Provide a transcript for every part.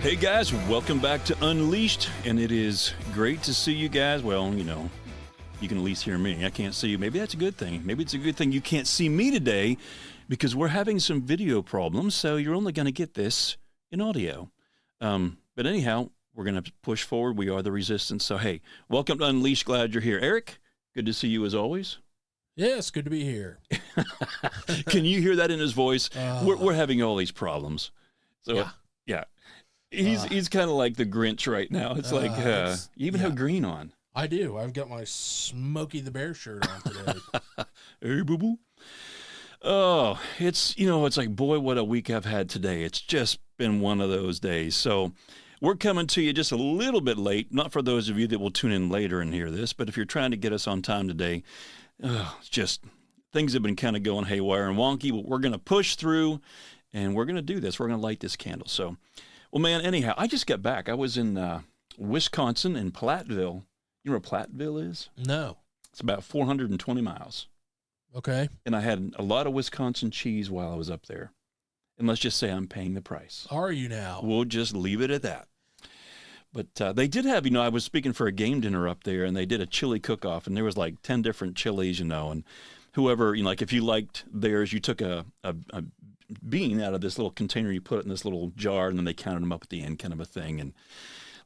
Hey guys, welcome back to Unleashed, and it is great to see you guys. Well, you know, you can at least hear me. I can't see you. Maybe that's a good thing. Maybe it's a good thing you can't see me today because we're having some video problems, so you're only going to get this in audio. But anyhow, we're going to push forward. We are the resistance. So, hey, welcome to Unleashed. Glad you're here. Eric, good to see you as always. Yes, good to be here. Can you hear that in his voice? We're having all these problems. So, yeah. He's kind of like the Grinch right now. It's like, you even have green on. I do. I've got my Smokey the Bear shirt on today. Hey, boo-boo. Oh, it's like, boy, what a week I've had today. It's just been one of those days. So we're coming to you just a little bit late, not for those of you that will tune in later and hear this, but if you're trying to get us on time today, it's just things have been kind of going haywire and wonky, but we're going to push through, and we're going to do this. We're going to light this candle. So, well, man, anyhow, I just got back. I was in Wisconsin, in Platteville. You know where Platteville is? No. It's about 420 miles. Okay. And I had a lot of Wisconsin cheese while I was up there. And let's just say I'm paying the price. Are you now? We'll just leave it at that. But they did have, I was speaking for a game dinner up there, and they did a chili cook-off, and there was like 10 different chilies, and whoever, like if you liked theirs, you took a bean out of this little container, you put it in this little jar, and then they counted them up at the end, kind of a thing. And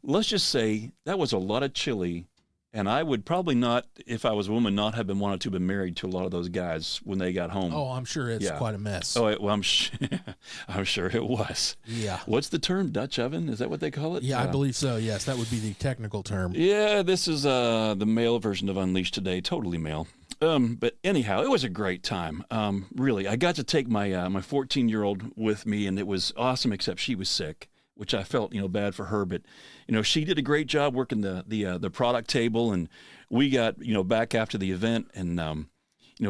let's just say that was a lot of chili. And I would probably not, if I was a woman, not have been wanted to have been married to a lot of those guys when they got home. Oh, I'm sure it's quite a mess. Oh, well, I'm sure it was. Yeah. What's the term? Dutch oven? Is that what they call it? Yeah, I believe so. Yes, that would be the technical term. Yeah, this is the male version of Unleashed today, totally male. But anyhow, it was a great time. Really, I got to take my 14-year-old with me, and it was awesome. Except she was sick, which I felt, bad for her. But, she did a great job working the product table, and we got, back after the event, and,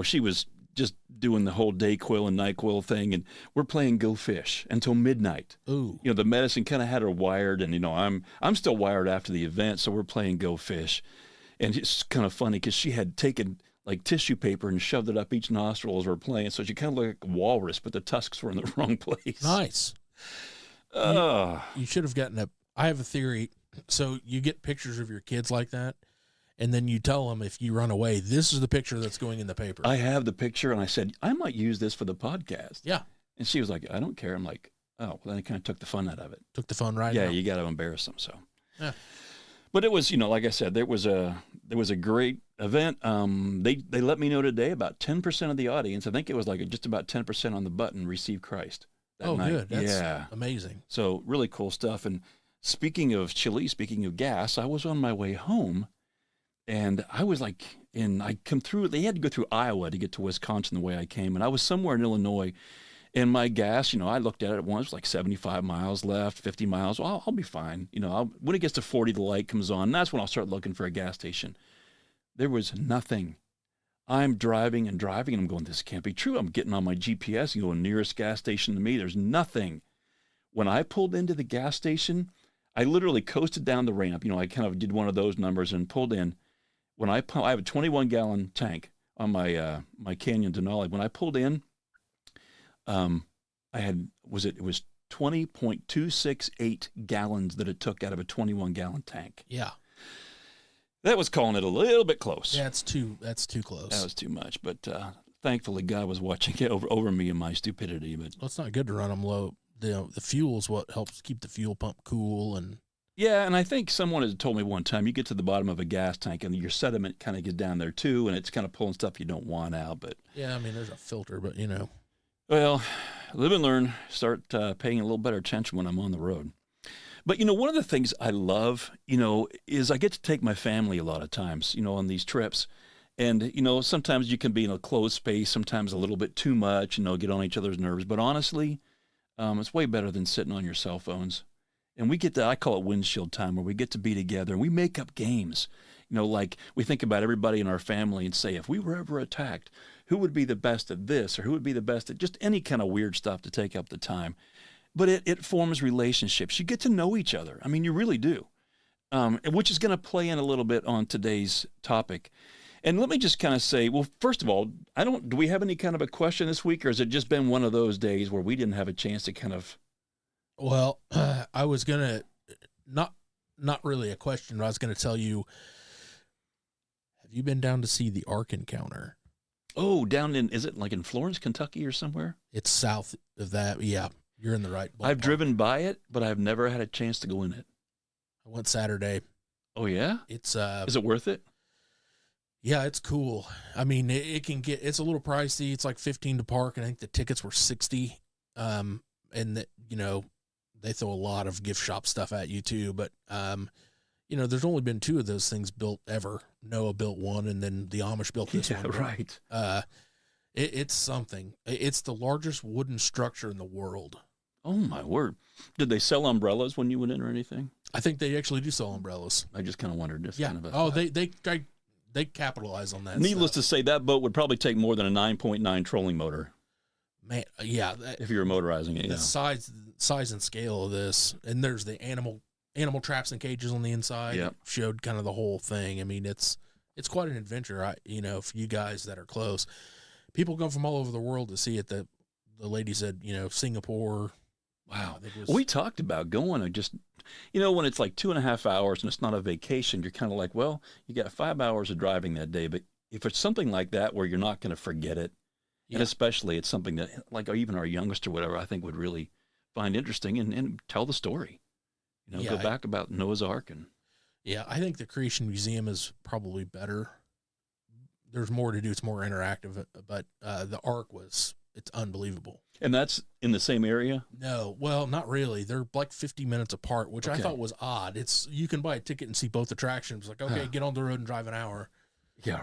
she was just doing the whole Dayquil and NyQuil thing, and we're playing Go Fish until midnight. Ooh. The medicine kind of had her wired, and, I'm still wired after the event, so we're playing Go Fish. And it's kind of funny because she had taken like tissue paper and shoved it up each nostril as we're playing, so she kind of looked like a walrus, but the tusks were in the wrong place. Nice. You should have gotten I have a theory. So you get pictures of your kids like that, and then you tell them if you run away, this is the picture that's going in the paper. I have the picture, and I said, I might use this for the podcast. Yeah. And she was like, I don't care. I'm like, oh, well, then I kind of took the fun out of it. Took the fun right Yeah, out. you got to embarrass them, so. Yeah. But it was, like I said, there was a great event. They let me know today about 10% of the audience, I think it was like just about 10% on the button, received Christ that night. Good. That's amazing. So really cool stuff. And speaking of chili, speaking of gas, I was on my way home, and I was like, I come through, they had to go through Iowa to get to Wisconsin the way I came, and I was somewhere in Illinois, and my gas, I looked at it once, like 75 miles left, 50 miles. Well, I'll be fine. When it gets to 40, the light comes on. That's when I'll start looking for a gas station. There was nothing. I'm driving, and I'm going, this can't be true. I'm getting on my GPS and going, nearest gas station to me. There's nothing. When I pulled into the gas station, I literally coasted down the ramp. I kind of did one of those numbers and pulled in. When I have a 21-gallon tank on my my Canyon Denali. When I pulled in, it was 20.268 gallons that it took out of a 21-gallon tank. Yeah. That was calling it a little bit close. Yeah, that's too close. That was too much, but thankfully God was watching it over me and my stupidity. But it's not good to run them low. The fuel's what helps keep the fuel pump cool. And yeah, and I think someone had told me one time, you get to the bottom of a gas tank and your sediment kind of gets down there too, and it's kind of pulling stuff you don't want out. But yeah, I mean, there's a filter, but Well, live and learn. Start paying a little better attention when I'm on the road. But, one of the things I love, is I get to take my family a lot of times, on these trips. And, sometimes you can be in a closed space, sometimes a little bit too much, get on each other's nerves. But honestly, it's way better than sitting on your cell phones. And we get I call it windshield time, where we get to be together and we make up games. Like we think about everybody in our family and say, if we were ever attacked, who would be the best at this, or who would be the best at just any kind of weird stuff to take up the time. But it forms relationships. You get to know each other. I mean, you really do, which is going to play in a little bit on today's topic. And let me just kind of say, well, first of all, do we have any kind of a question this week, or has it just been one of those days where we didn't have a chance to kind of Well, I was gonna not really a question, but I was gonna tell you. Have you been down to see the Ark Encounter? Oh, down in, is it like in Florence, Kentucky or somewhere? It's south of that. Yeah, you're in the right ballpark. I've driven by it, but I've never had a chance to go in it. I went Saturday. Oh, yeah? It's Is it worth it? Yeah, it's cool. I mean, it can get, it's a little pricey. It's like 15 to park, and I think the tickets were 60. And that, they throw a lot of gift shop stuff at you too, but there's only been 2 of those things built ever. Noah built one, and then the Amish built this one. Right. It's something. It's the largest wooden structure in the world. Oh, my word. Did they sell umbrellas when you went in or anything? I think they actually do sell umbrellas. I just kind of wondered. Just yeah. Kind of They capitalize on that. Needless stuff. to say, that boat would probably take more than a 9.9 trolling motor. Man, yeah. If you were motorizing it, the size and scale of this, and there's the animal traps and cages on the inside. Yep. Showed kind of the whole thing. I mean, it's quite an adventure. For you guys that are close, people come from all over the world to see it. The lady said, Singapore. Wow. We talked about going and just, when it's like 2.5 hours and it's not a vacation, you're kind of like, well, you got 5 hours of driving that day. But if it's something like that where you're not going to forget it, and especially it's something that, like even our youngest or whatever, I think would really find interesting and tell the story. Go back about Noah's Ark. And yeah, I think the Creation Museum is probably better. There's more to do. It's more interactive, but the Ark it's unbelievable. And that's in the same area? No, well, not really. They're like 50 minutes apart, which I thought was odd. You can buy a ticket and see both attractions. Like, okay, get on the road and drive an hour. Yeah.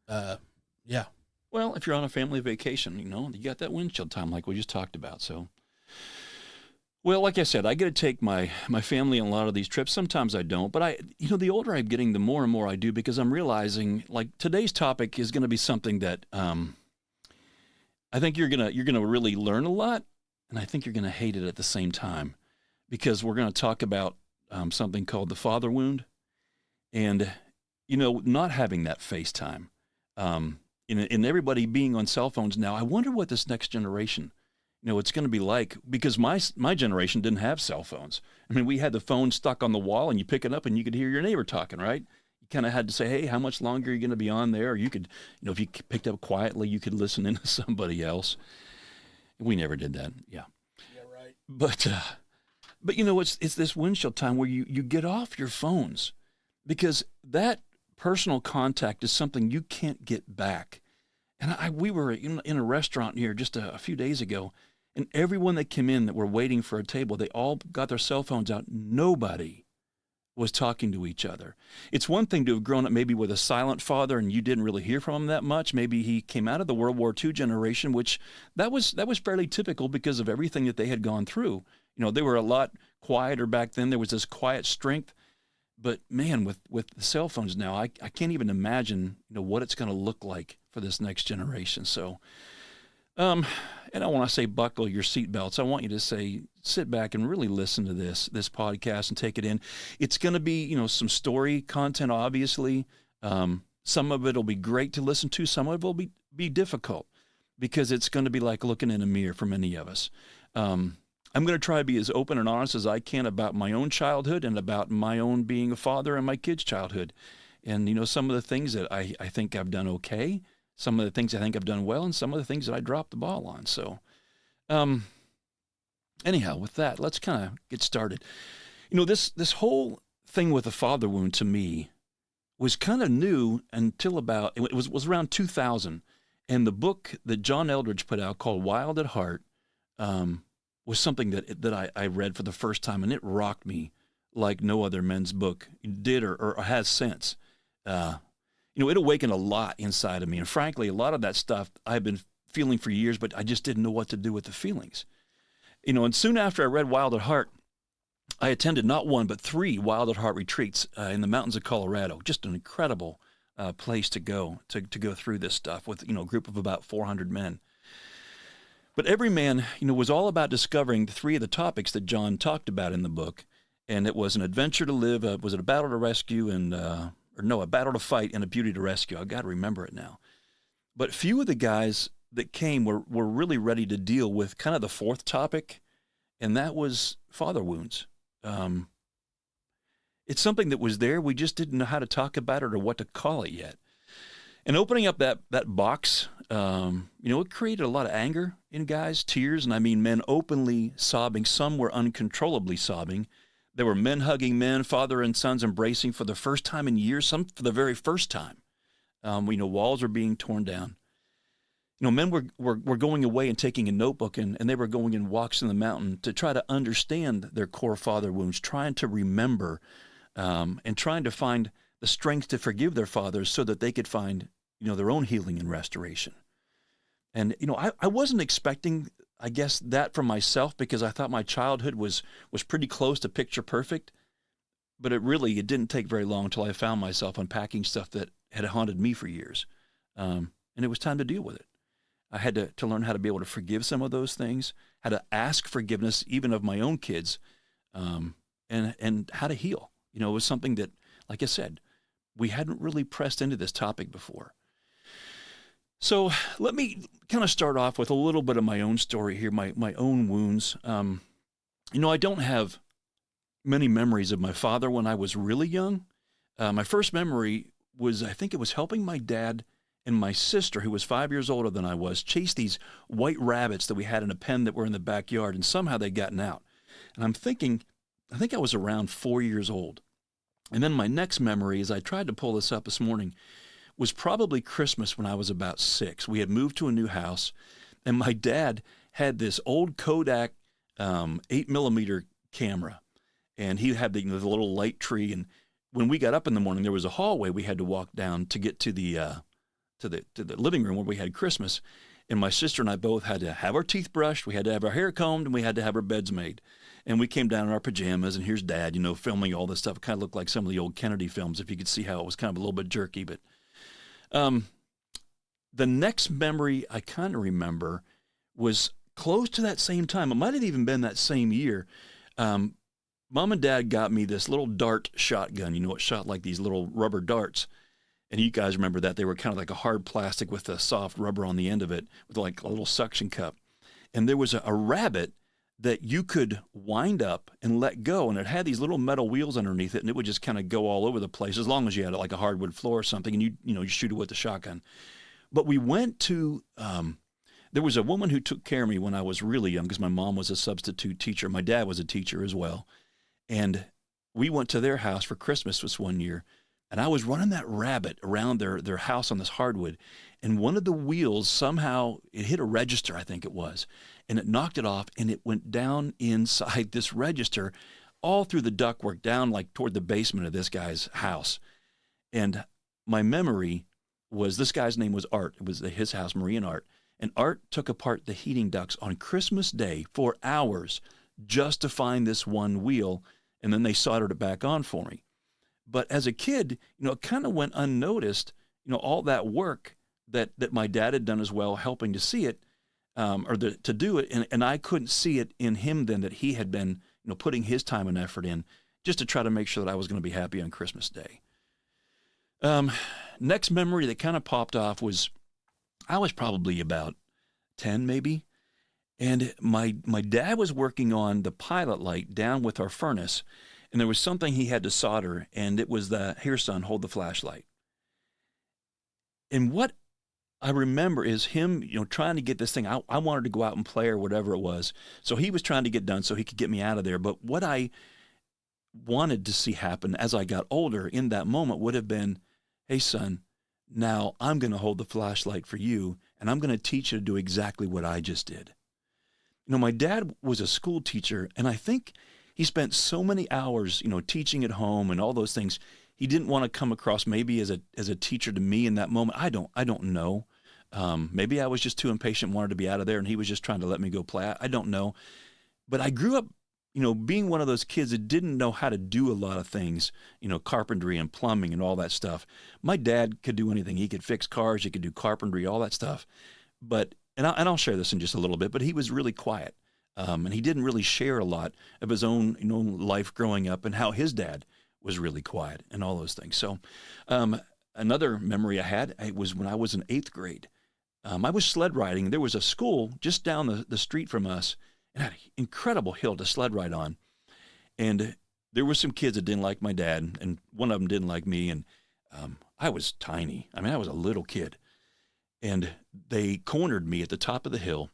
But, yeah. Well, if you're on a family vacation, you got that windshield time like we just talked about. So, well, like I said, I get to take my family on a lot of these trips. Sometimes I don't, but the older I'm getting, the more and more I do, because I'm realizing like today's topic is going to be something that, I think you're gonna really learn a lot, and I think you're gonna hate it at the same time, because we're gonna talk about something called the father wound, and not having that FaceTime, and everybody being on cell phones now. I wonder what this next generation, it's going to be like, because my generation didn't have cell phones. I mean, we had the phone stuck on the wall, and you pick it up, and you could hear your neighbor talking, right? Kind of had to say, hey, how much longer are you going to be on there? Or you could, if you picked up quietly, you could listen into somebody else. We never did that. Yeah. Yeah, right. But it's this windshield time where you get off your phones, because that personal contact is something you can't get back. And we were in a restaurant here just a few days ago, and everyone that came in that were waiting for a table, they all got their cell phones out. Nobody was talking to each other. It's one thing to have grown up maybe with a silent father and you didn't really hear from him that much. Maybe he came out of the World War II generation, which that was fairly typical because of everything that they had gone through. They were a lot quieter back then. There was this quiet strength. But man, with the cell phones now, I can't even imagine what it's going to look like for this next generation. So and I want to say buckle your seatbelts. I want you to say sit back and really listen to this podcast and take it in. It's going to be some story content, obviously. Some of it will be great to listen to. Some of it will be difficult, because it's going to be like looking in a mirror for many of us. I'm going to try to be as open and honest as I can about my own childhood and about my own being a father and my kids' childhood. And some of the things that I think I've done okay. Some of the things I think I've done well, and some of the things that I dropped the ball on. So, anyhow, with that, let's kind of get started. This whole thing with the father wound to me was kind of new until it was around 2000, and the book that John Eldredge put out called Wild at Heart was something that I read for the first time, and it rocked me like no other men's book did or has since. It awakened a lot inside of me. And frankly, a lot of that stuff I've been feeling for years, but I just didn't know what to do with the feelings. And soon after I read Wild at Heart, I attended not one, but 3 Wild at Heart retreats in the mountains of Colorado. Just an incredible place to go through this stuff with, a group of about 400 men. But every man, was all about discovering the 3 of the topics that John talked about in the book. And it was an adventure to live, was it a battle to rescue, and a battle to fight and a beauty to rescue. I've got to remember it now. But few of the guys that came were really ready to deal with kind of the 4th topic. and that was father wounds. Um, it's something that was there. We just didn't know how to talk about it or what to call it yet. And opening up that box, it created a lot of anger in guys, tears, and I mean men openly sobbing. Some were uncontrollably sobbing. There were men hugging men, father and sons embracing for the first time in years, some for the very first time. Walls were being torn down. Men were going away and taking a notebook, and they were going in walks in the mountain to try to understand their core father wounds, trying to remember, and trying to find the strength to forgive their fathers so that they could find, their own healing and restoration. And, I wasn't expecting, I guess, that from myself, because I thought my childhood was pretty close to picture perfect. But it didn't take very long until I found myself unpacking stuff that had haunted me for years. And it was time to deal with it. I had to learn how to be able to forgive some of those things, how to ask forgiveness even of my own kids, and how to heal. It was something that, like I said, we hadn't really pressed into this topic before. So let me kind of start off with a little bit of my own story here, my own wounds. I don't have many memories of my father when I was really young. My first memory was, I think it was helping my dad and my sister, who was 5 years older than I was, chase these white rabbits that we had in a pen that were in the backyard, and somehow they'd gotten out. And I think I was around 4 years old. And then my next memory, as I tried to pull this up this morning, was probably Christmas when I was about 6. We had moved to a new house, and my dad had this old Kodak 8mm camera, and he had the little light tree. And when we got up in the morning, there was a hallway we had to walk down to get to the living room where we had Christmas. And my sister and I both had to have our teeth brushed, we had to have our hair combed, and we had to have our beds made. And we came down in our pajamas, and here's Dad, filming all this stuff. It kind of looked like some of the old Kennedy films, if you could see how it was kind of a little bit jerky. But the next memory I kind of remember was close to that same time. It might have even been that same year. Mom and Dad got me this little dart shotgun. It shot like these little rubber darts. And you guys remember that. They were kind of like a hard plastic with a soft rubber on the end of it, with like a little suction cup. And there was a rabbit that you could wind up and let go, and it had these little metal wheels underneath it, and it would just kind of go all over the place, as long as you had like a hardwood floor or something, and you shoot it with the shotgun. But we went to, there was a woman who took care of me when I was really young, because my mom was a substitute teacher. My dad was a teacher as well. And we went to their house for Christmas this one year, and I was running that rabbit around their house on this hardwood, and one of the wheels somehow, it hit a register, I think it was, and it knocked it off, and it went down inside this register, all through the ductwork, down like toward the basement of this guy's house. And my memory was, this guy's name was Art. It was his house, Marie and Art. And Art took apart the heating ducts on Christmas Day for hours just to find this one wheel, and then they soldered it back on for me. But as a kid, it kind of went unnoticed, all that work that my dad had done as well, helping to see it, to do it. And I couldn't see it in him then, that he had been, putting his time and effort in just to try to make sure that I was going to be happy on Christmas Day. Next memory that kind of popped off was, I was probably about 10 maybe. And my dad was working on the pilot light down with our furnace, and there was something he had to solder, and it was the, here son, hold the flashlight. And what I remember is him, trying to get this thing. I wanted to go out and play or whatever it was. So he was trying to get done so he could get me out of there. But what I wanted to see happen as I got older in that moment would have been, hey son, now I'm going to hold the flashlight for you, and I'm going to teach you to do exactly what I just did. My dad was a school teacher, and I think he spent so many hours, teaching at home and all those things. He didn't want to come across maybe as a teacher to me in that moment. I don't know. Maybe I was just too impatient, wanted to be out of there, and he was just trying to let me go play. I don't know. But I grew up, being one of those kids that didn't know how to do a lot of things, carpentry and plumbing and all that stuff. My dad could do anything. He could fix cars. He could do carpentry, all that stuff. But and I'll share this in just a little bit, but he was really quiet. And he didn't really share a lot of his own, life growing up and how his dad was really quiet and all those things. So another memory I had was when I was in 8th grade. I was sled riding. There was a school just down the street from us, and had an incredible hill to sled ride on. And there were some kids that didn't like my dad, and one of them didn't like me. And I was tiny. I mean, I was a little kid. And they cornered me at the top of the hill.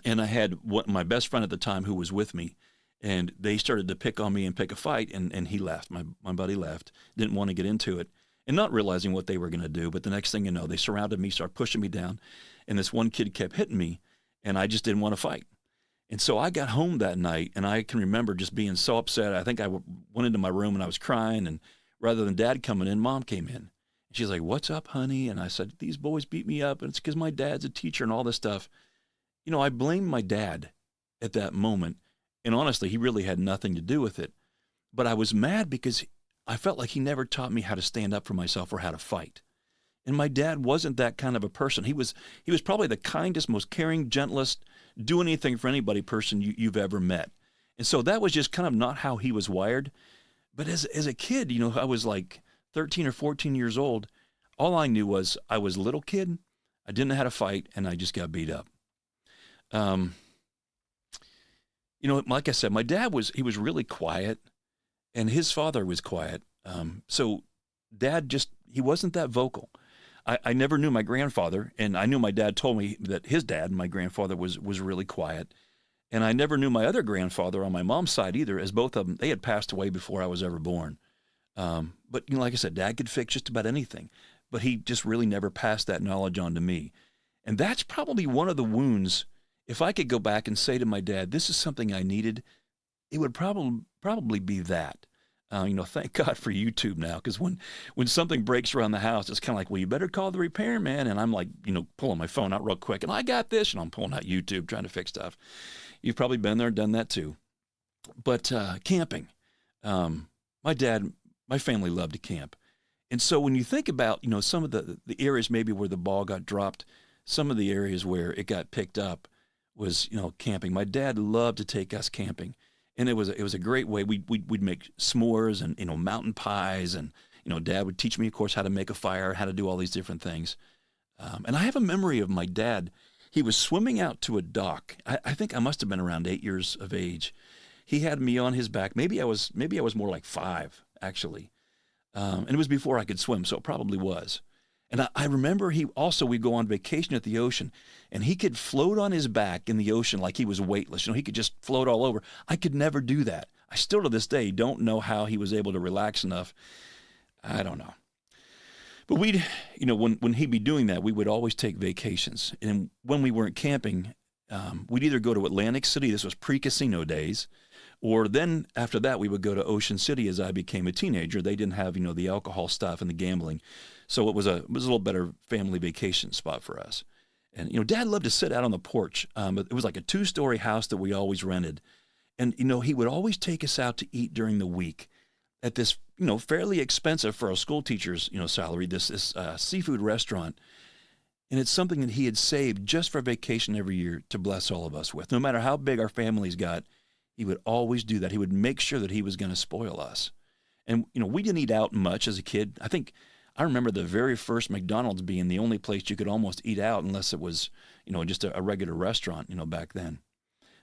And I had my best friend at the time who was with me. And they started to pick on me and pick a fight. And he left. My buddy left, didn't want to get into it. And not realizing what they were going to do. But the next thing you know, they surrounded me, started pushing me down. And this one kid kept hitting me. And I just didn't want to fight. And so I got home that night, and I can remember just being so upset. I think I went into my room and I was crying, and rather than Dad coming in, Mom came in. And she's like, "What's up, honey?" And I said, "These boys beat me up, and it's because my dad's a teacher and all this stuff." You know, I blamed my dad at that moment, and honestly, he really had nothing to do with it. But I was mad because I felt like he never taught me how to stand up for myself or how to fight. And my dad wasn't that kind of a person. He was probably the kindest, most caring, gentlest, do anything for anybody person you've ever met. And so that was just kind of not how he was wired. But as a kid, you know, I was like 13 or 14 years old. All I knew was I was a little kid. I didn't know how to fight, and I just got beat up. You know, like I said, my dad was really quiet, and his father was quiet. So Dad he wasn't that vocal. I never knew my grandfather, and I knew my dad told me that his dad, my grandfather, was really quiet. And I never knew my other grandfather on my mom's side either, as both of them, they had passed away before I was ever born. But, you know, like I said, Dad could fix just about anything, but he just really never passed that knowledge on to me. And that's probably one of the wounds. If I could go back and say to my dad, this is something I needed, it would probably be that. You know, thank God for YouTube now, because when something breaks around the house, it's kind of like, well, you better call the repairman. And I'm like, you know, pulling my phone out real quick, and I got this, and I'm pulling out YouTube trying to fix stuff. You've probably been there and done that too. But camping, my family loved to camp. And so when you think about, you know, some of the areas maybe where the ball got dropped, some of the areas where it got picked up was, you know, camping. My dad loved to take us camping. And it was a great way. We'd make s'mores and, you know, mountain pies, and, you know, Dad would teach me, of course, how to make a fire, how to do all these different things. And I have a memory of my dad. He was swimming out to a dock. I think I must have been around 8 years of age. He had me on his back. Maybe I was more like 5, actually. And it was before I could swim, so it probably was. And I remember we'd go on vacation at the ocean, and he could float on his back in the ocean like he was weightless. You know, he could just float all over. I could never do that. I still to this day don't know how he was able to relax enough. I don't know. But you know, when he'd be doing that, we would always take vacations. And when we weren't camping, we'd either go to Atlantic City, this was pre-casino days, or then after that, we would go to Ocean City as I became a teenager. They didn't have, you know, the alcohol stuff and the gambling. So it was a little better family vacation spot for us. And, you know, Dad loved to sit out on the porch. It was like a 2-story house that we always rented. And, you know, he would always take us out to eat during the week at this, you know, fairly expensive for a school teacher's, you know, salary, this seafood restaurant. And it's something that he had saved just for vacation every year to bless all of us with. No matter how big our families got, he would always do that. He would make sure that he was going to spoil us. And, you know, we didn't eat out much as a kid. I remember the very first McDonald's being the only place you could almost eat out unless it was, you know, just a regular restaurant, you know, back then.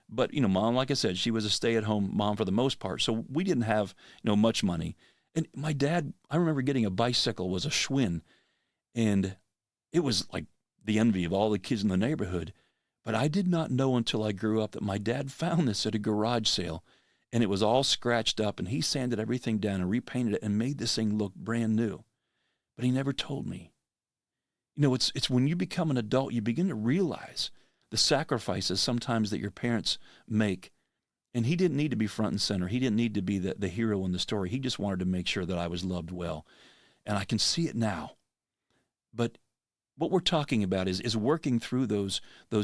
But, you know, Mom, like I said, she was a stay-at-home mom for the most part. So we didn't have, you know, much money. And my dad, I remember getting a bicycle, was a Schwinn. And it was like the envy of all the kids in the neighborhood. But I did not know until I grew up that my dad found this at a garage sale. And it was all scratched up. And he sanded everything down and repainted it and made this thing look brand new. But he never told me. You know, it's when you become an adult, you begin to realize the sacrifices sometimes that your parents make. And he didn't need to be front and center. He didn't need to be the hero in the story. He just wanted to make sure that I was loved well. And I can see it now. But what we're talking about is working through those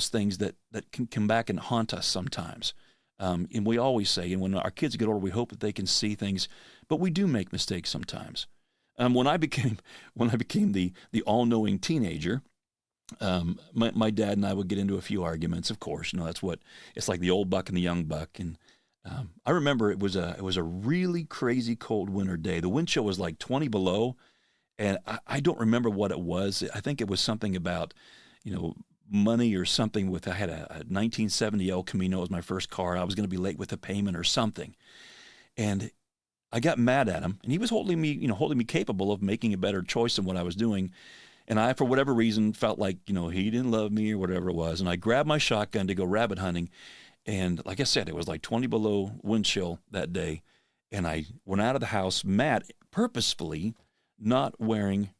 things that can come back and haunt us sometimes. And we always say, and when our kids get older, we hope that they can see things, but we do make mistakes sometimes. When I became the all-knowing teenager, my dad and I would get into a few arguments. Of course, you know, it's like the old buck and the young buck. And I remember it was a really crazy cold winter day. The wind chill was like 20 below, and I don't remember what it was. I think it was something about, you know, money or something I had a 1970 El Camino as my first car. I was going to be late with a payment or something. And I got mad at him, and he was holding me capable of making a better choice than what I was doing. And I, for whatever reason, felt like, he didn't love me or whatever it was. And I grabbed my shotgun to go rabbit hunting. And like I said, it was like 20 below wind chill that day. And I went out of the house mad, purposefully not wearing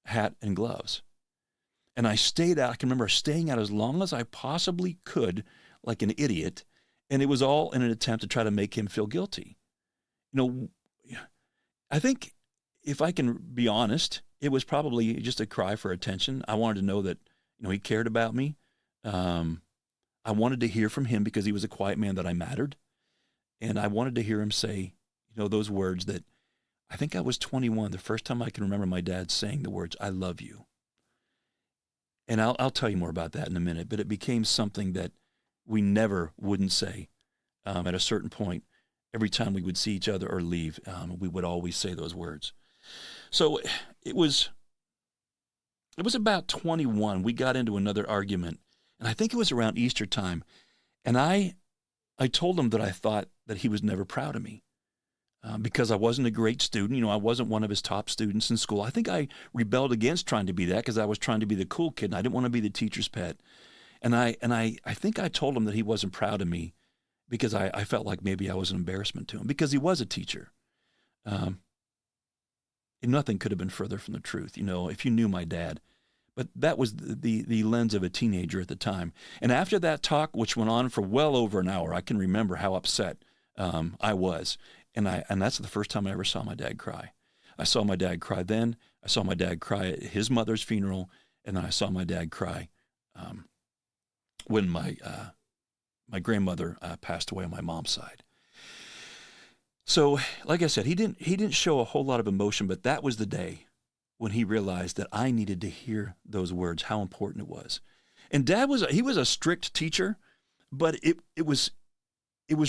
hat and gloves. And I stayed out. I can remember staying out as long as I possibly could, like an idiot. And it was all in an attempt to try to make him feel guilty. I think if I can be honest, it was probably just a cry for attention. I wanted to know that, he cared about me. I wanted to hear from him because he was a quiet man that I mattered. And I wanted to hear him say, those words that I think I was 21, the first time I can remember my dad saying the words, "I love you." And I'll tell you more about that in a minute, but it became something that we never wouldn't say. At a certain point, every time we would see each other or leave, we would always say those words. So it was about 21. We got into another argument, and I think it was around Easter time. And I told him that I thought that he was never proud of me because I wasn't a great student. I wasn't one of his top students in school. I think I rebelled against trying to be that because I was trying to be the cool kid, and I didn't want to be the teacher's pet. And I think I told him that he wasn't proud of me because I felt like maybe I was an embarrassment to him because he was a teacher. And nothing could have been further from the truth, if you knew my dad. But that was the lens of a teenager at the time. And after that talk, which went on for well over an hour, I can remember how upset I was. And that's the first time I ever saw my dad cry. I saw my dad cry then. I saw my dad cry at his mother's funeral. And then I saw my dad cry when my grandmother passed away on my mom's side. So, like I said, he didn't show a whole lot of emotion, but that was the day when he realized that I needed to hear those words, how important it was. And Dad was a strict teacher, but it was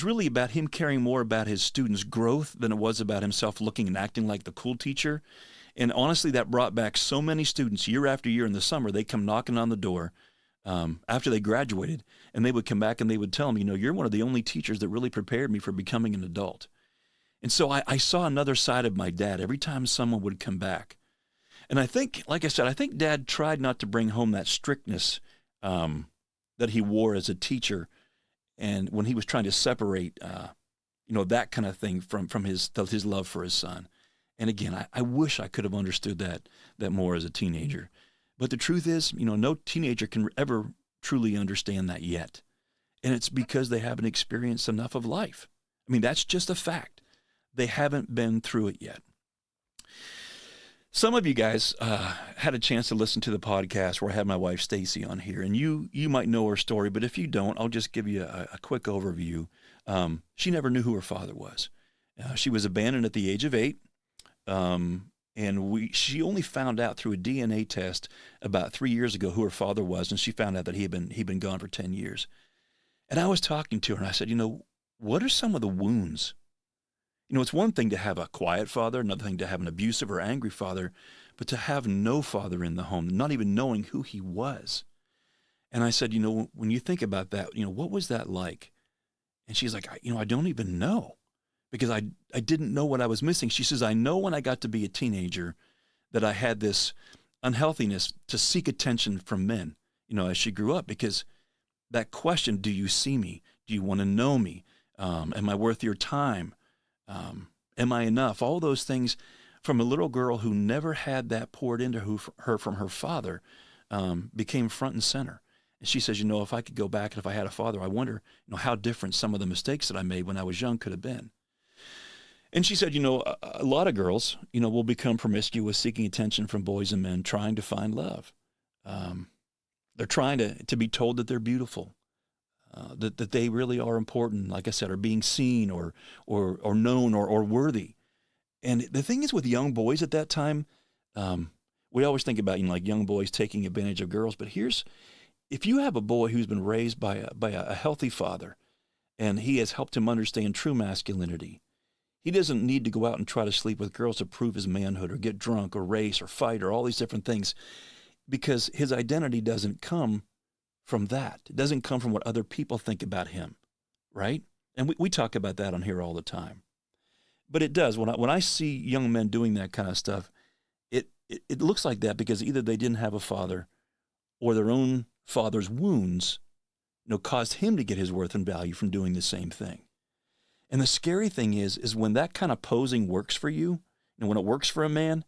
really about him caring more about his students' growth than it was about himself looking and acting like the cool teacher. And honestly, that brought back so many students year after year in the summer. They come knocking on the door after they graduated, and they would come back and they would tell me, you're one of the only teachers that really prepared me for becoming an adult. And so I saw another side of my dad every time someone would come back. And I think, like I said, I think Dad tried not to bring home that strictness that he wore as a teacher, and when he was trying to separate, that kind of thing from his love for his son. And again, I wish I could have understood that more as a teenager. But the truth is, no teenager can ever truly understand that yet. And it's because they haven't experienced enough of life. I mean, that's just a fact. They haven't been through it yet. Some of you guys had a chance to listen to the podcast where I had my wife Stacy on here, and you might know her story, but if you don't, I'll just give you a quick overview. She never knew who her father was. She was abandoned at the age of 8, and she only found out through a DNA test about 3 years ago who her father was, and she found out that he'd been gone for 10 years. And I was talking to her, and I said, what are some of the wounds? It's one thing to have a quiet father, another thing to have an abusive or angry father, but to have no father in the home, not even knowing who he was. And I said, when you think about that, what was that like? And she's like, I don't even know because I didn't know what I was missing. She says, I know when I got to be a teenager that I had this unhealthiness to seek attention from men, as she grew up, because that question, do you see me? Do you want to know me? Am I worth your time? Am I enough? All those things from a little girl who never had that poured into her from her father became front and center. And she says, if I could go back and if I had a father, I wonder, how different some of the mistakes that I made when I was young could have been. And she said, a lot of girls, will become promiscuous, seeking attention from boys and men, trying to find love. They're trying to be told that they're beautiful. That they really are important, like I said, are being seen or known or worthy. And the thing is with young boys at that time, we always think about, like young boys taking advantage of girls. But if you have a boy who's been raised by a healthy father and he has helped him understand true masculinity, he doesn't need to go out and try to sleep with girls to prove his manhood or get drunk or race or fight or all these different things because his identity doesn't come from that. It doesn't come from what other people think about him, right? And we talk about that on here all the time. But it does. When I see young men doing that kind of stuff, it looks like that because either they didn't have a father or their own father's wounds, caused him to get his worth and value from doing the same thing. And the scary thing is when that kind of posing works for you, and when it works for a man,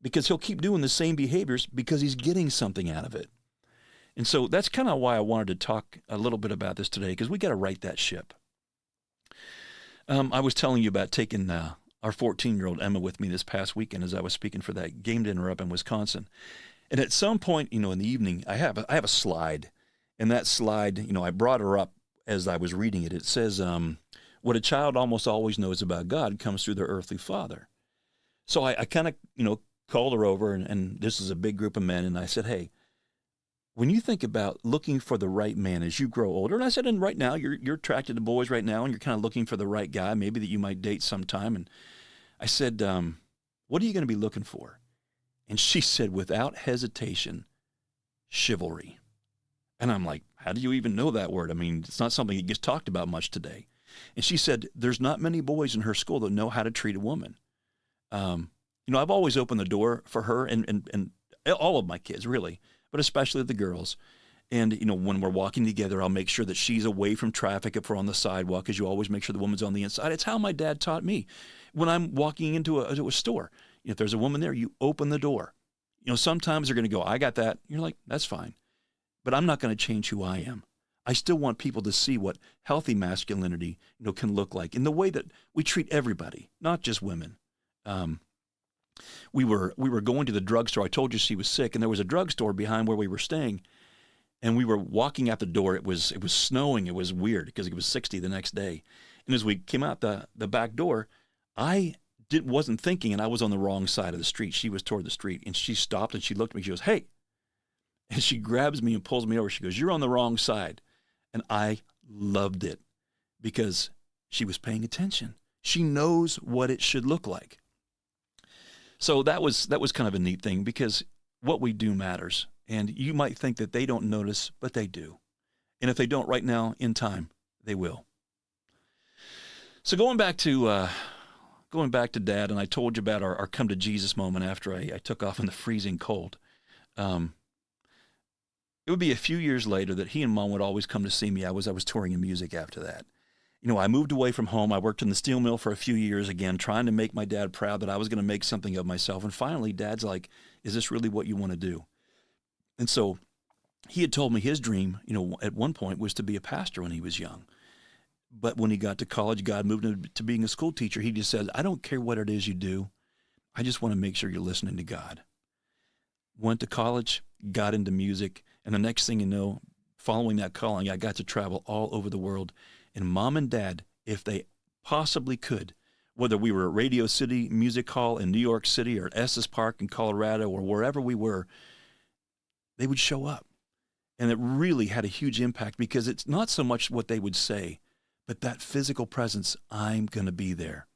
because he'll keep doing the same behaviors because he's getting something out of it. And so that's kind of why I wanted to talk a little bit about this today, because we got to right that ship. I was telling you about taking our 14-year-old Emma with me this past weekend as I was speaking for that game dinner up in Wisconsin. And at some point, in the evening, I have a slide. And that slide, I brought her up as I was reading it. It says, what a child almost always knows about God comes through their earthly father. So I kind of, called her over, and this is a big group of men, and I said, hey, when you think about looking for the right man as you grow older, and I said, and right now, you're attracted to boys right now, and you're kind of looking for the right guy, maybe that you might date sometime. And I said, what are you going to be looking for? And she said, without hesitation, chivalry. And I'm like, how do you even know that word? I mean, it's not something that gets talked about much today. And she said, there's not many boys in her school that know how to treat a woman. I've always opened the door for her and all of my kids, really, but especially the girls. And, when we're walking together, I'll make sure that she's away from traffic if we're on the sidewalk, because you always make sure the woman's on the inside. It's how my dad taught me. When I'm walking into a store, if there's a woman there, you open the door. Sometimes they're going to go, I got that. You're like, that's fine. But I'm not going to change who I am. I still want people to see what healthy masculinity, can look like in the way that we treat everybody, not just women. We were going to the drugstore. I told you she was sick, and there was a drugstore behind where we were staying. And we were walking out the door. It was snowing. It was weird because it was 60 the next day. And as we came out the back door, I wasn't thinking, and I was on the wrong side of the street. She was toward the street, and she stopped and she looked at me. She goes, "Hey," and she grabs me and pulls me over. She goes, "You're on the wrong side," and I loved it because she was paying attention. She knows what it should look like. So that was kind of a neat thing, because what we do matters. And you might think that they don't notice, but they do. And if they don't right now, in time, they will. So going back to Dad, and I told you about our come to Jesus moment after I took off in the freezing cold. It would be a few years later that he and Mom would always come to see me. I was touring in music after that. I moved away from home. I worked in the steel mill for a few years again, trying to make my dad proud that I was going to make something of myself. And finally, Dad's like, is this really what you want to do? And so he had told me his dream, at one point was to be a pastor when he was young. But when he got to college, God moved him to being a school teacher. He just said, I don't care what it is you do. I just want to make sure you're listening to God. Went to college, got into music. And the next thing you know, following that calling, I got to travel all over the world. And Mom and Dad, if they possibly could, whether we were at Radio City Music Hall in New York City or Estes Park in Colorado or wherever we were, they would show up. And it really had a huge impact, because it's not so much what they would say, but that physical presence, I'm going to be there.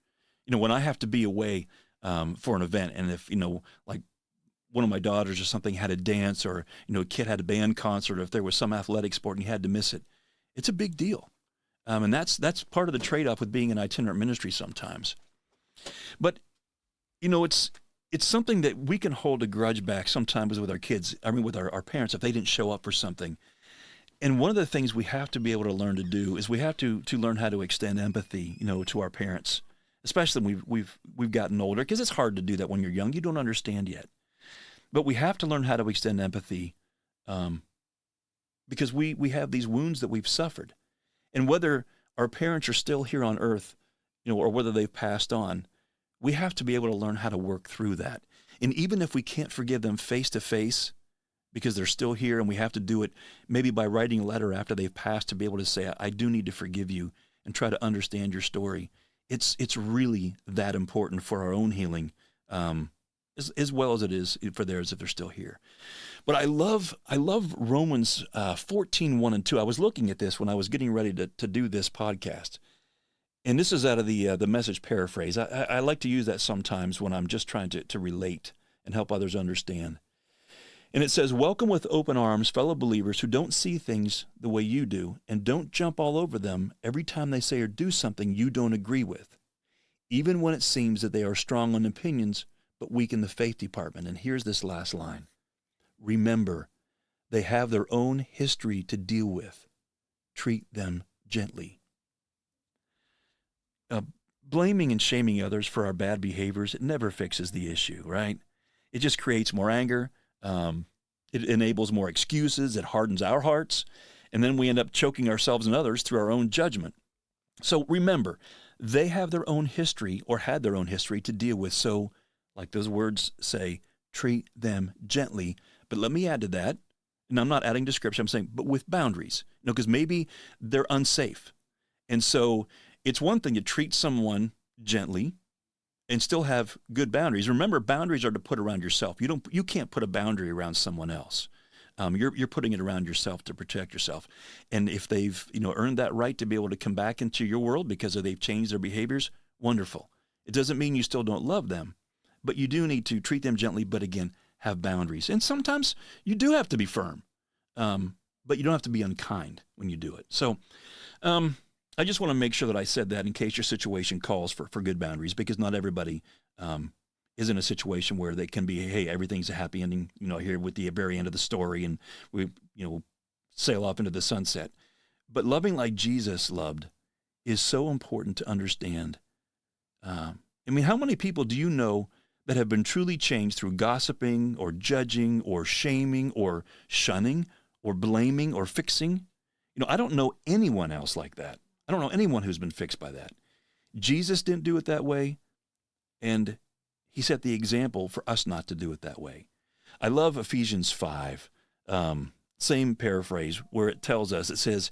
When I have to be away for an event, and if, like one of my daughters or something had a dance, or, a kid had a band concert, or if there was some athletic sport and you had to miss it, it's a big deal. And that's part of the trade-off with being an itinerant ministry sometimes. But, it's something that we can hold a grudge back sometimes with our kids, with our parents, if they didn't show up for something. And one of the things we have to be able to learn to do is we have to learn how to extend empathy, to our parents, especially when we've gotten older, because it's hard to do that when you're young. You don't understand yet. But we have to learn how to extend empathy because we have these wounds that we've suffered. And whether our parents are still here on earth, or whether they've passed on, we have to be able to learn how to work through that. And even if we can't forgive them face to face because they're still here, and we have to do it maybe by writing a letter after they've passed to be able to say, I do need to forgive you, and try to understand your story. It's really that important for our own healing, as well as it is for theirs if they're still here. But I love Romans 14:1 and 2. I was looking at this when I was getting ready to do this podcast. And this is out of the Message paraphrase. I like to use that sometimes when I'm just trying to relate and help others understand. And it says, welcome with open arms fellow believers who don't see things the way you do, and don't jump all over them every time they say or do something you don't agree with, even when it seems that they are strong on opinions but weak in the faith department. And here's this last line. Remember, they have their own history to deal with. Treat them gently. Blaming and shaming others for our bad behaviors, it never fixes the issue, right? It just creates more anger. It enables more excuses. It hardens our hearts. And then we end up choking ourselves and others through our own judgment. So remember, they have their own history or had their own history to deal with. So, like those words say, treat them gently. But let me add to that, and I'm not adding description, I'm saying, but with boundaries. Because maybe they're unsafe. And so it's one thing to treat someone gently and still have good boundaries. Remember, boundaries are to put around yourself. You can't put a boundary around someone else. You're putting it around yourself to protect yourself. And if they've earned that right to be able to come back into your world because they've changed their behaviors, wonderful. It doesn't mean you still don't love them, but you do need to treat them gently. But again, have boundaries. And sometimes you do have to be firm, but you don't have to be unkind when you do it. So I just want to make sure that I said that in case your situation calls for good boundaries, because not everybody is in a situation where they can be, hey, everything's a happy ending, here with the very end of the story, and we, sail off into the sunset. But loving like Jesus loved is so important to understand. How many people do you know that have been truly changed through gossiping or judging or shaming or shunning or blaming or fixing? I don't know anyone else like that. I don't know anyone who's been fixed by that. Jesus didn't do it that way, and he set the example for us not to do it that way. I love Ephesians 5, same paraphrase, where it tells us, it says,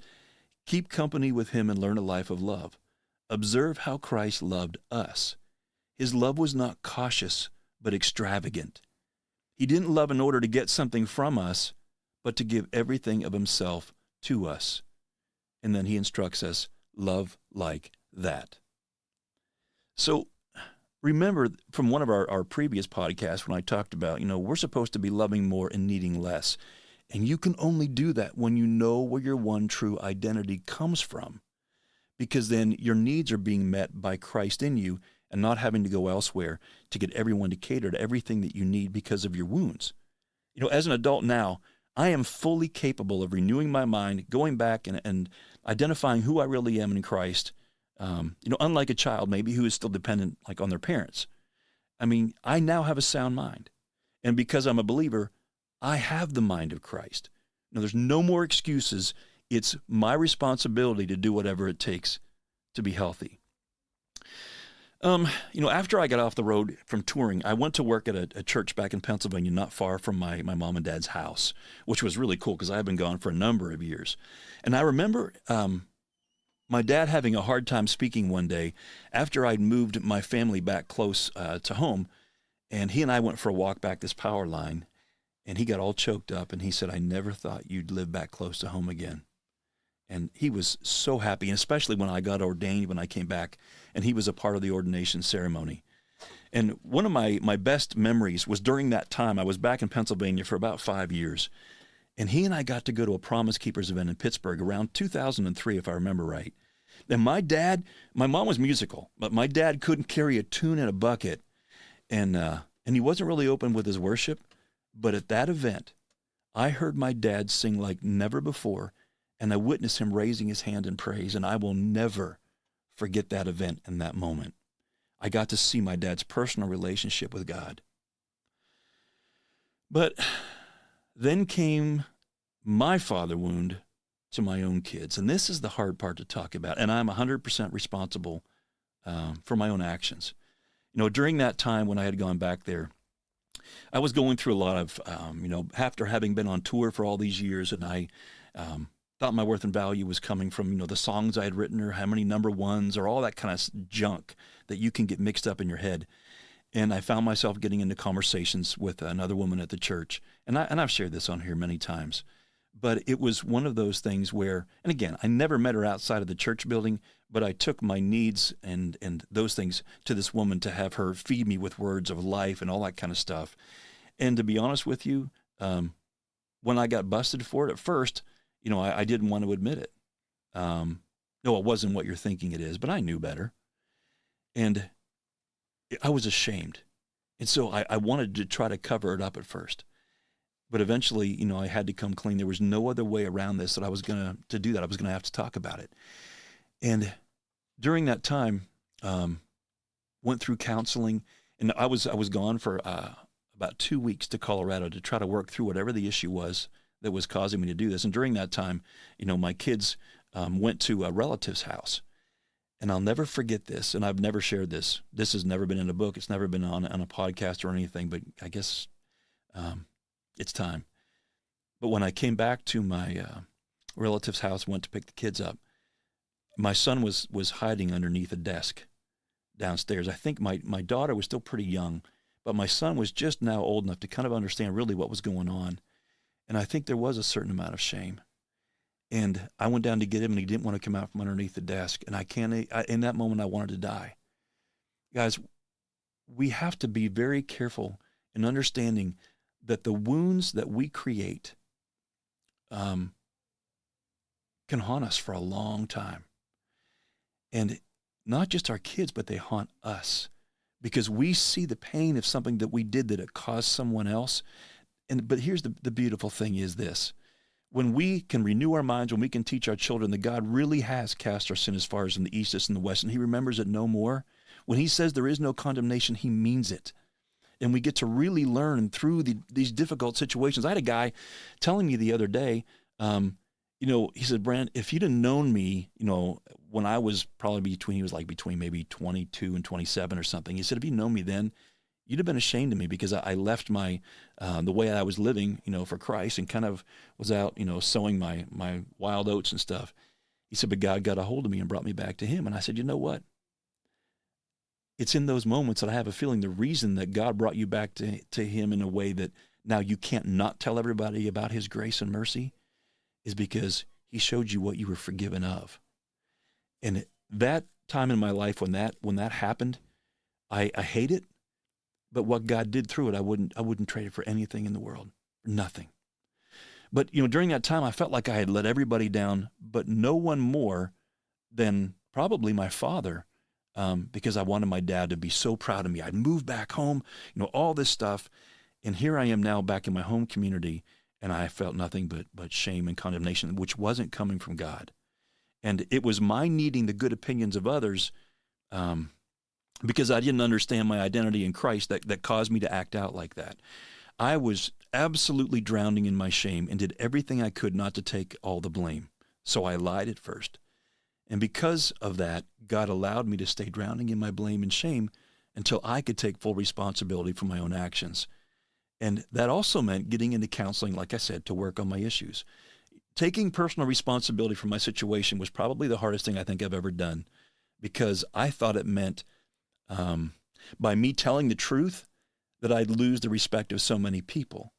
keep company with him and learn a life of love. Observe how Christ loved us. His love was not cautious, but extravagant. He didn't love in order to get something from us, but to give everything of himself to us. And then he instructs us, love like that. So remember from one of our previous podcasts when I talked about, we're supposed to be loving more and needing less. And you can only do that when you know where your one true identity comes from, because then your needs are being met by Christ in you and not having to go elsewhere to get everyone to cater to everything that you need because of your wounds. As an adult now, I am fully capable of renewing my mind, going back and identifying who I really am in Christ. Unlike a child maybe who is still dependent on their parents. I now have a sound mind. And because I'm a believer, I have the mind of Christ. Now, there's no more excuses. It's my responsibility to do whatever it takes to be healthy. After I got off the road from touring, I went to work at a church back in Pennsylvania, not far from my mom and dad's house, which was really cool because I had been gone for a number of years. And I remember my dad having a hard time speaking one day after I'd moved my family back close to home, and he and I went for a walk back this power line, and he got all choked up, and he said, I never thought you'd live back close to home again. And he was so happy, and especially when I got ordained when I came back, and he was a part of the ordination ceremony. And one of my best memories was during that time. I was back in Pennsylvania for about 5 years, and he and I got to go to a Promise Keepers event in Pittsburgh around 2003, if I remember right. And my mom was musical, but my dad couldn't carry a tune in a bucket, and he wasn't really open with his worship. But at that event, I heard my dad sing like never before, and I witnessed him raising his hand in praise, and I will never forget that event and that moment. I got to see my dad's personal relationship with God. But then came my father wound to my own kids, and this is the hard part to talk about, and I'm 100% responsible for my own actions. During that time when I had gone back there, I was going through a lot of, after having been on tour for all these years, and I thought my worth and value was coming from, the songs I had written or how many number ones or all that kind of junk that you can get mixed up in your head. And I found myself getting into conversations with another woman at the church. And I've shared this on here many times. But it was one of those things where, and again, I never met her outside of the church building, but I took my needs and those things to this woman to have her feed me with words of life and all that kind of stuff. And to be honest with you, when I got busted for it at first, I didn't want to admit it. No, it wasn't what you're thinking it is, but I knew better. And I was ashamed. And so I wanted to try to cover it up at first. But eventually, I had to come clean. There was no other way around this that I was going to do that. I was going to have to talk about it. And during that time, went through counseling, and I was gone for about 2 weeks to Colorado to try to work through whatever the issue was that was causing me to do this. And during that time, my kids went to a relative's house. And I'll never forget this, and I've never shared this. This has never been in a book. It's never been on a podcast or anything, but I guess it's time. But when I came back to my relative's house, went to pick the kids up, my son was hiding underneath a desk downstairs. I think my daughter was still pretty young, but my son was just now old enough to kind of understand really what was going on. And I think there was a certain amount of shame. And I went down to get him, and he didn't want to come out from underneath the desk. And in that moment, I wanted to die. Guys, we have to be very careful in understanding that the wounds that we create can haunt us for a long time. And not just our kids, but they haunt us because we see the pain of something that we did that it caused someone else. But here's the beautiful thing is this. When we can renew our minds, when we can teach our children that God really has cast our sin as far as in the east is in the west, and he remembers it no more, when he says there is no condemnation, he means it. And we get to really learn through these difficult situations. I had a guy telling me the other day, he said, Brand, if you'd have known me, when I was probably between maybe 22 and 27 or something, he said, if you'd known me then, you'd have been ashamed of me because I left the way I was living, for Christ and kind of was out, sowing my wild oats and stuff. He said, but God got a hold of me and brought me back to him. And I said, you know what? It's in those moments that I have a feeling the reason that God brought you back to him in a way that now you can't not tell everybody about his grace and mercy is because he showed you what you were forgiven of. And that time in my life when that happened, I hate it. But what God did through it, I wouldn't trade it for anything in the world, nothing. But during that time, I felt like I had let everybody down, but no one more than probably my father, because I wanted my dad to be so proud of me. I'd moved back home, all this stuff, and here I am now back in my home community, and I felt nothing but shame and condemnation, which wasn't coming from God, and it was my needing the good opinions of others. Because I didn't understand my identity in Christ that caused me to act out like that. I was absolutely drowning in my shame and did everything I could not to take all the blame. So I lied at first. And because of that, God allowed me to stay drowning in my blame and shame until I could take full responsibility for my own actions. And that also meant getting into counseling, like I said, to work on my issues. Taking personal responsibility for my situation was probably the hardest thing I think I've ever done because I thought it meant by me telling the truth that I'd lose the respect of so many people.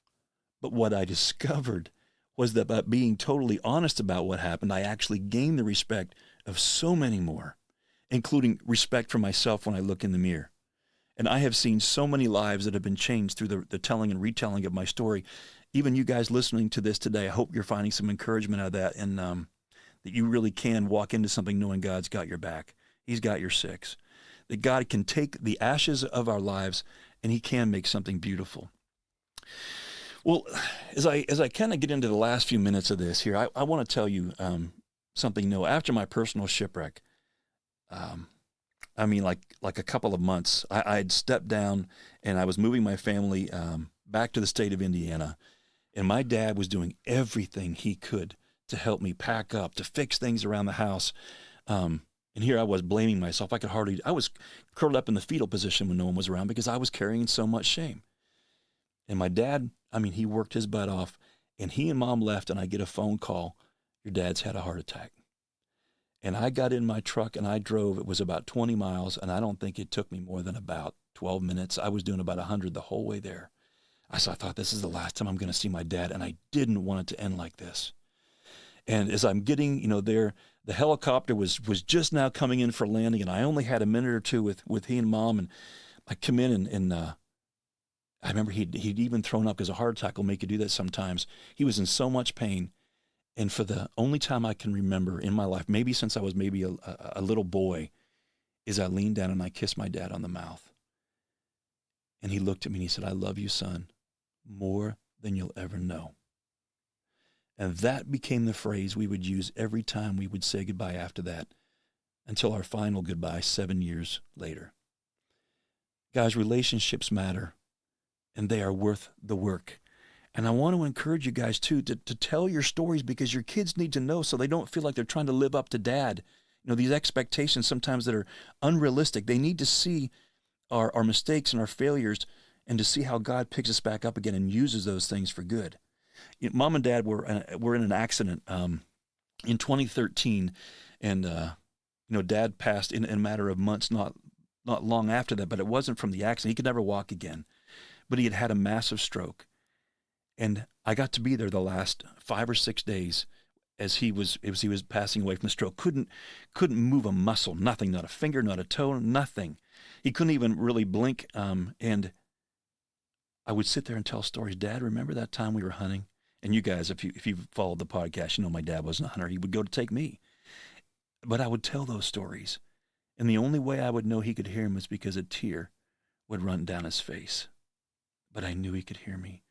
But what I discovered was that by being totally honest about what happened, I actually gained the respect of so many more, including respect for myself when I look in the mirror. And I have seen so many lives that have been changed through the telling and retelling of my story. Even you guys listening to this today, I hope you're finding some encouragement out of that and that you really can walk into something knowing God's got your back. He's got your six. That God can take the ashes of our lives and he can make something beautiful. Well, as I kind of get into the last few minutes of this here, I want to tell you something new. After my personal shipwreck, like a couple of months, I'd stepped down and I was moving my family back to the state of Indiana. And my dad was doing everything he could to help me pack up, to fix things around the house. And here I was blaming myself. I was curled up in the fetal position when no one was around because I was carrying so much shame. And my dad, he worked his butt off and he and mom left and I get a phone call. Your dad's had a heart attack. And I got in my truck and I drove. It was about 20 miles and I don't think it took me more than about 12 minutes. I was doing about 100 the whole way there. I thought this is the last time I'm going to see my dad. And I didn't want it to end like this. And as I'm getting, there, the helicopter was just now coming in for landing, and I only had a minute or two with he and mom, and I come in and I remember he'd even thrown up, because a heart attack will make you do that sometimes. He was in so much pain. And for the only time I can remember in my life, maybe since I was maybe a little boy, is I leaned down and I kissed my dad on the mouth. And he looked at me and he said, "I love you, son, more than you'll ever know." And that became the phrase we would use every time we would say goodbye after that, until our final goodbye 7 years later. Guys, relationships matter, and they are worth the work. And I want to encourage you guys, too, to tell your stories, because your kids need to know, so they don't feel like they're trying to live up to dad. You know, these expectations sometimes that are unrealistic. They need to see our mistakes and our failures, and to see how God picks us back up again and uses those things for good. You know, Mom and Dad were in an accident in 2013, and Dad passed in a matter of months, not long after that. But it wasn't from the accident. He could never walk again, but he had had a massive stroke. And I got to be there the last 5 or 6 days as he was passing away from the stroke. Couldn't move a muscle, nothing, not a finger, not a toe, nothing. He couldn't even really blink. And I would sit there and tell stories. "Dad, remember that time we were hunting?" And you guys, if you followed the podcast, you know my dad wasn't a hunter. He would go to take me. But I would tell those stories. And the only way I would know he could hear me was because a tear would run down his face. But I knew he could hear me.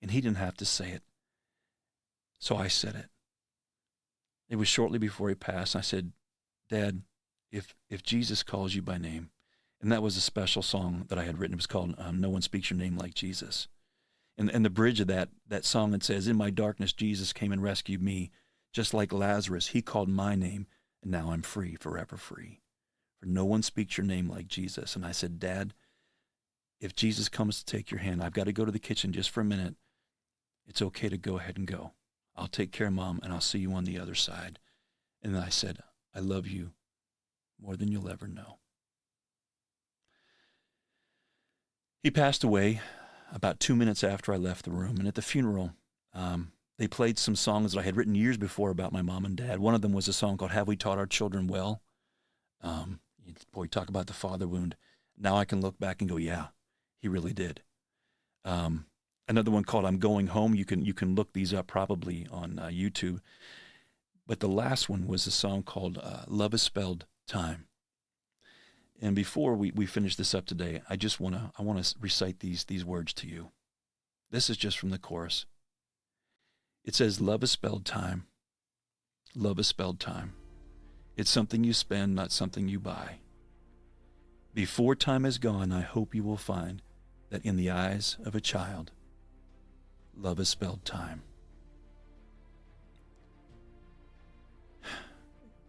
And he didn't have to say it. So I said it. It was shortly before he passed. I said, "Dad, if Jesus calls you by name," and that was a special song that I had written. It was called "No One Speaks Your Name Like Jesus." And the bridge of that song, it says, "In my darkness, Jesus came and rescued me. Just like Lazarus, he called my name, and now I'm free, forever free. For no one speaks your name like Jesus." And I said, "Dad, if Jesus comes to take your hand, I've got to go to the kitchen just for a minute. It's okay to go ahead and go. I'll take care of Mom, and I'll see you on the other side." And then I said, "I love you more than you'll ever know." He passed away about 2 minutes after I left the room. And at the funeral, they played some songs that I had written years before about my mom and dad. One of them was a song called "Have We Taught Our Children Well?" Boy, talk about the father wound. Now I can look back and go, yeah, he really did. Another one called "I'm Going Home." You can look these up probably on YouTube. But the last one was a song called "Love Is Spelled Time." And before we finish this up today, I want to recite these words to you. This is just from the chorus. It says, "Love is spelled time. Love is spelled time. It's something you spend, not something you buy. Before time is gone, I hope you will find that in the eyes of a child, love is spelled time."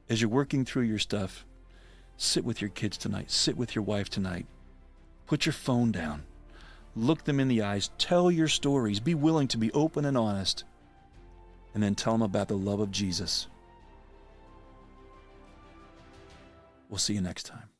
As you're working through your stuff, sit with your kids tonight. Sit with your wife tonight. Put your phone down. Look them in the eyes. Tell your stories. Be willing to be open and honest. And then tell them about the love of Jesus. We'll see you next time.